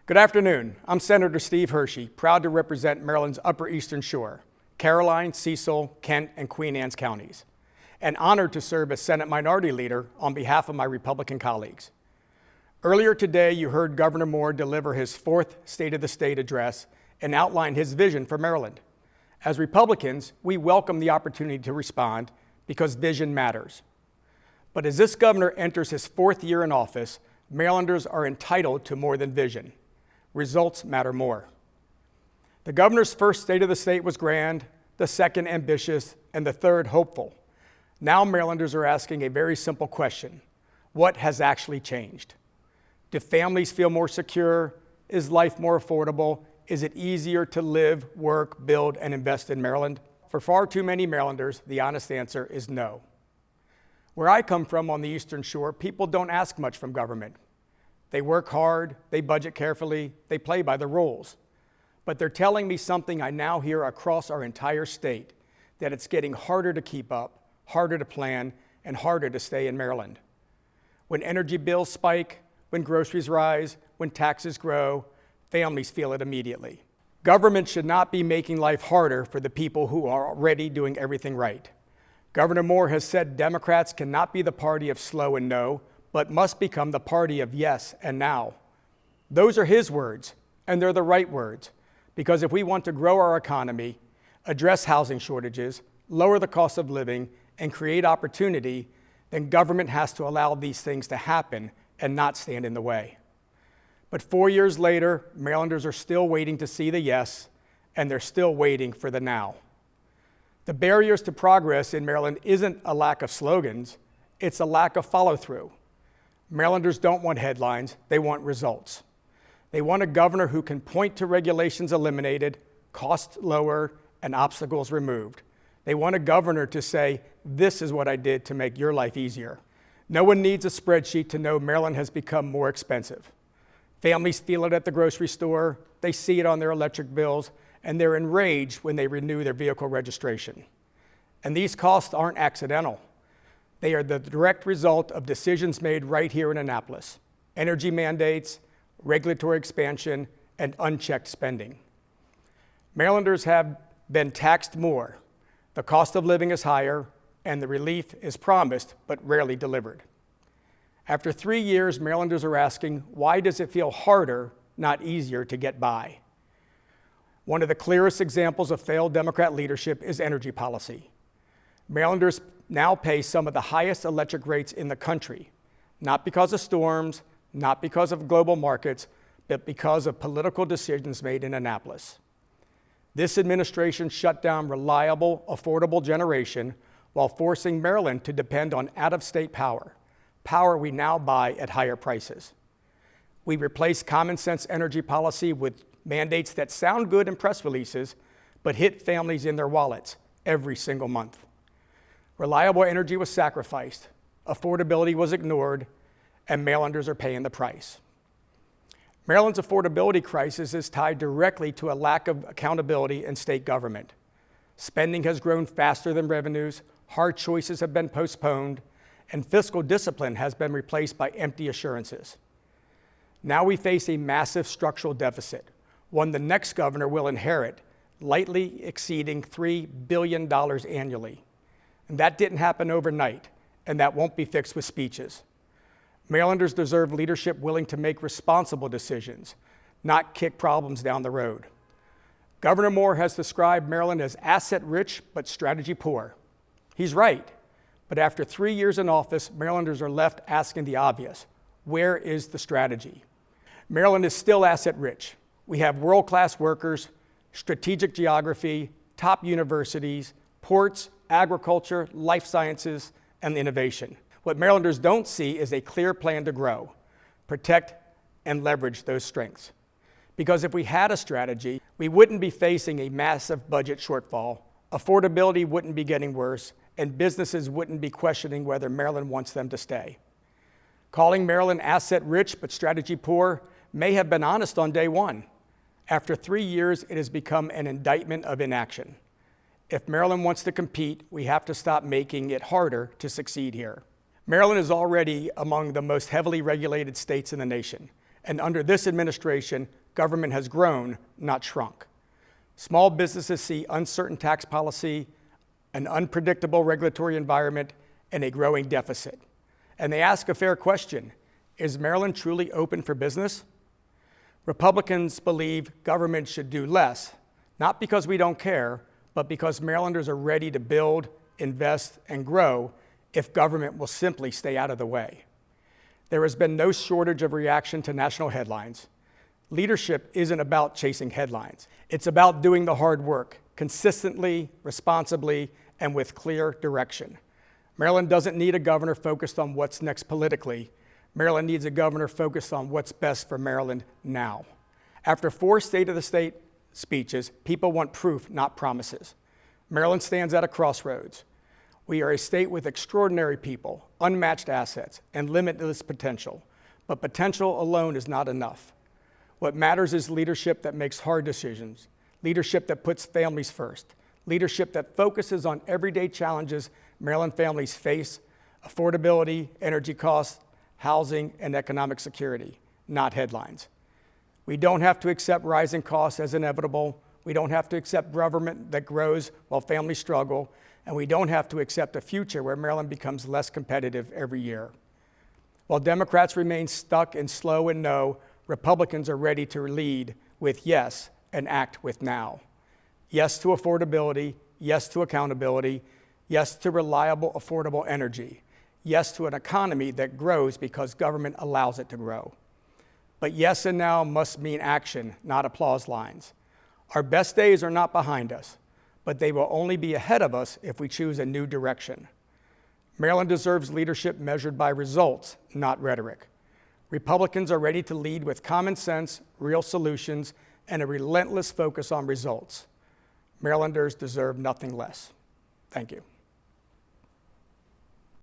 Good afternoon. I'm Senator Steve Hershey, proud to represent Maryland's Upper Eastern Shore, Caroline, Cecil, Kent, and Queen Anne's counties, and honored to serve as Senate Minority Leader on behalf of my Republican colleagues. Earlier today, you heard Governor Moore deliver his fourth State of the State address and outline his vision for Maryland. As Republicans, we welcome the opportunity to respond because vision matters. But as this governor enters his fourth year in office, Marylanders are entitled to more than vision. Results matter more. The governor's first State of the State was grand, the second ambitious, and the third hopeful. Now Marylanders are asking a very simple question. What has actually changed? Do families feel more secure? Is life more affordable? Is it easier to live, work, build, and invest in Maryland? For far too many Marylanders, the honest answer is no. Where I come from on the Eastern Shore, people don't ask much from government. They work hard, they budget carefully, they play by the rules. But they're telling me something I now hear across our entire state, that it's getting harder to keep up, harder to plan, and harder to stay in Maryland. When energy bills spike, when groceries rise, when taxes grow, families feel it immediately. Government should not be making life harder for the people who are already doing everything right. Governor Moore has said Democrats cannot be the party of slow and no, but must become the party of yes and now. Those are his words, and they're the right words, because if we want to grow our economy, address housing shortages, lower the cost of living, and create opportunity, then government has to allow these things to happen and not stand in the way. But 4 years later, Marylanders are still waiting to see the yes, and they're still waiting for the now. The barriers to progress in Maryland isn't a lack of slogans, it's a lack of follow-through. Marylanders don't want headlines, they want results. They want a governor who can point to regulations eliminated, costs lower, and obstacles removed. They want a governor to say, this is what I did to make your life easier. No one needs a spreadsheet to know Maryland has become more expensive. Families feel it at the grocery store, they see it on their electric bills, and they're enraged when they renew their vehicle registration. And these costs aren't accidental. They are the direct result of decisions made right here in Annapolis: energy mandates, regulatory expansion, and unchecked spending. Marylanders have been taxed more. The cost of living is higher, and the relief is promised but rarely delivered. After 3 years, Marylanders are asking, why does it feel harder, not easier, to get by? One of the clearest examples of failed Democrat leadership is energy policy. Marylanders now pay some of the highest electric rates in the country, not because of storms, not because of global markets, but because of political decisions made in Annapolis. This administration shut down reliable, affordable generation while forcing Maryland to depend on out-of-state power we now buy at higher prices. We replaced common sense energy policy with mandates that sound good in press releases, but hit families in their wallets every single month. Reliable energy was sacrificed, affordability was ignored, and Marylanders are paying the price. Maryland's affordability crisis is tied directly to a lack of accountability in state government. Spending has grown faster than revenues, hard choices have been postponed, and fiscal discipline has been replaced by empty assurances. Now we face a massive structural deficit, one the next governor will inherit, lightly exceeding $3 billion annually. And that didn't happen overnight, and that won't be fixed with speeches. Marylanders deserve leadership willing to make responsible decisions, not kick problems down the road. Governor Moore has described Maryland as asset-rich but strategy-poor. He's right, but after 3 years in office, Marylanders are left asking the obvious: where is the strategy? Maryland is still asset-rich. We have world-class workers, strategic geography, top universities, ports, agriculture, life sciences, and innovation. What Marylanders don't see is a clear plan to grow, protect, and leverage those strengths. Because if we had a strategy, we wouldn't be facing a massive budget shortfall, affordability wouldn't be getting worse, and businesses wouldn't be questioning whether Maryland wants them to stay. Calling Maryland asset-rich but strategy-poor may have been honest on day one. After 3 years, it has become an indictment of inaction. If Maryland wants to compete, we have to stop making it harder to succeed here. Maryland is already among the most heavily regulated states in the nation, And under this administration, government has grown, not shrunk. Small businesses see uncertain tax policy, an unpredictable regulatory environment, and a growing deficit. And they ask a fair question: is Maryland truly open for business? Republicans believe government should do less, not because we don't care, but because Marylanders are ready to build, invest, and grow if government will simply stay out of the way. There has been no shortage of reaction to national headlines. Leadership isn't about chasing headlines. It's about doing the hard work, consistently, responsibly, and with clear direction. Maryland doesn't need a governor focused on what's next politically. Maryland needs a governor focused on what's best for Maryland now. After 4 State of the State speeches, people want proof, not promises. Maryland stands at a crossroads. We are a state with extraordinary people, unmatched assets, and limitless potential. But potential alone is not enough. What matters is leadership that makes hard decisions, leadership that puts families first, leadership that focuses on everyday challenges Maryland families face: affordability, energy costs, housing, and economic security, not headlines. We don't have to accept rising costs as inevitable. We don't have to accept government that grows while families struggle. And we don't have to accept a future where Maryland becomes less competitive every year. While Democrats remain stuck in slow and no, Republicans are ready to lead with yes and act with now. Yes to affordability, yes to accountability, yes to reliable, affordable energy, yes to an economy that grows because government allows it to grow. But yes and now must mean action, not applause lines. Our best days are not behind us, but they will only be ahead of us if we choose a new direction. Maryland deserves leadership measured by results, not rhetoric. Republicans are ready to lead with common sense, real solutions, and a relentless focus on results. Marylanders deserve nothing less. Thank you.